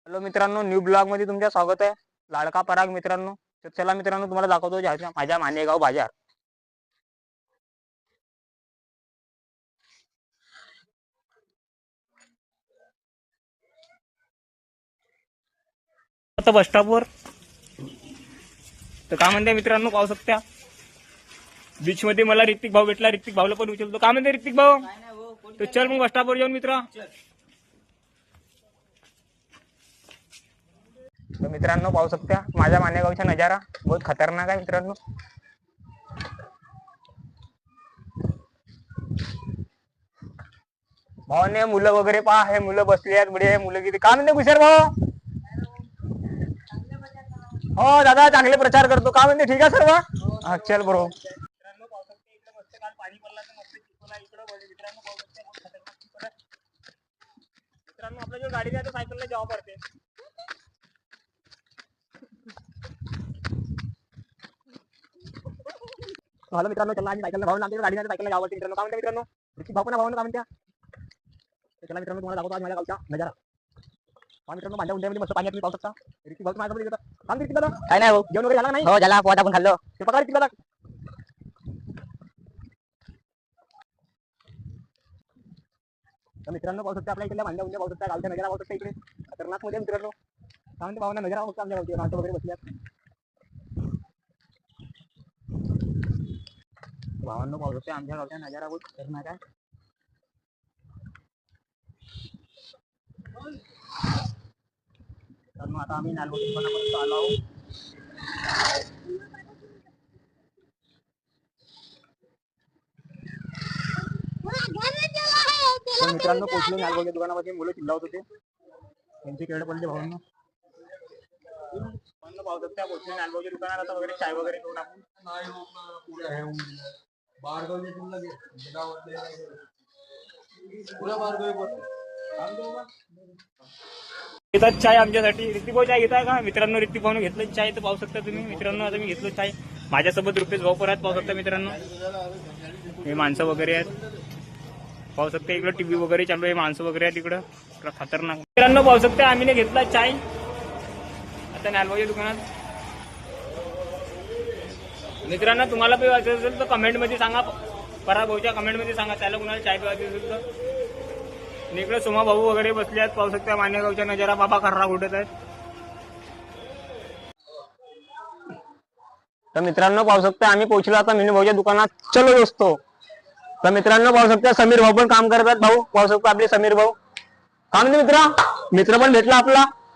Hello मित्रांनो, new blog मध्ये तुमचं स्वागत आहे. लाडका पराग मित्रांनो, तर चला मित्रांनो तुम्हाला दाखवतो माझ्या मानेगाव बाजार. आता बस स्टॉपवर तर काय म्हणते मित्रांनो, पाहू शकता बीच मध्ये मला ऋतिक भाऊ भेटला. ऋतिक भाऊला पण उचलतो. काय म्हणते ऋतिक भाऊ? तर चल मग बस स्टॉपवर जाऊन मित्र. तर मित्रांनो पाहू शकता माझ्या मानेगावचा नजारा बहुत खतरनाक आहे मित्रांनो. भावाने मुलं वगैरे पहा, हे मुलं बसली आहेत. बडे मुलं किती. काय म्हणते कुशर भाऊ? हो दादा, चांगले प्रचार करतो. काय म्हणते? ठीक आहे सर्व. हा चल ब्रो. मित्रांनो पाहू शकता इकडे मस्त काल पाणी पडला तर मस्त चिखल आहे इकडे. मित्रांनो पाहू शकता बहुत खतरनाक चिखल आहे. मित्रांनो आपल्या जो गाडी आहे तो सायकलला जावा पडते. हॅलो मित्रांनो, चला आम्ही सायकलला भाऊन आमच्या गाडीने सायकलला जावं. मित्रांनो काय म्हणते मित्रांनो? ऋतिक भाऊ पण भाऊन काय म्हणत्या? चला मित्रांनो तुम्हाला दाखवतो आज माझ्या गावचा नजारा. हा मित्रांनो माझ्या उंड्यामध्ये मस्त पाणी तुम्ही पाहू शकता. ऋतिक भाऊ माझ्यासोबत येतात. सांग ऋतिक दादा. काय नाही भाऊ, जेवण वगैरे झाला नाही? हो झाला, पोहा टाकून खाल्लो. ते पका ऋतिक दादा. तर मित्रांनो पाहू शकता आपल्या इकडल्या भांड्या उंड्या पाहू शकता. गावच्या नजारा पाहू शकता इकडे खतरनाक मध्ये मित्रांनो. काय म्हणते भावना नजारा पाहू शकता आमच्या गावची. माणसं वगैरे बसल्यात. भावांनो पाहू शकता आमच्या गावचा नजारा बहुत खतरनाक आहे. तर मग आता आम्ही नालगोटी दुकानापर्यंत आलो आहोत. तर मित्रांनो पोचलो नालगोटी दुकानामध्ये. मुलं चिल्लावत होते, त्यांची केळ पडली भावांनो. पाहू शकता पोचलो नालगोटी दुकानात. आता वगैरे चाय वगैरे घेऊन आपण येतात चाय आमच्यासाठी. ऋतिक भाऊ चाय घेताय का? मित्रांनो ऋतिक भाऊने घेतलं चाय तर पाहू शकता तुम्ही. मित्रांनो आता मी घेतलो चाय. माझ्यासोबत रुपेश भाऊ पण आहेत पाहू शकता मित्रांनो. हे माणसं वगैरे आहेत पाहू शकता. इकडे टीव्ही वगैरे चालू आहे. माणसं वगैरे आहेत इकडं खतरनाक. मित्रांनो पाहू शकता आम्ही घेतला चाय आता नालवाच्या दुकानात. मित्रांनो तुम्हाला पिवायचं असेल तर कमेंट मध्ये सांगा. पराग भाऊच्या कमेंट मध्ये सांगा त्याला कुणाला चाय पिवायची असेल तर. इकडे सोमा भाऊ वगैरे बसले आहेत पाहू शकता. मानेगावच्या नजारा बाबा खर्रा उडत आहेत. तर मित्रांनो पाहू शकता आम्ही पोहोचलो आता मिनू भाऊच्या दुकानात. चलो दोस्तो. तर मित्रांनो पाहू शकता समीर भाऊ पण काम करतात. भाऊ पाहू शकता आपले समीर भाऊ. काय म्हणते मित्र? मित्र पण भेटला आपला.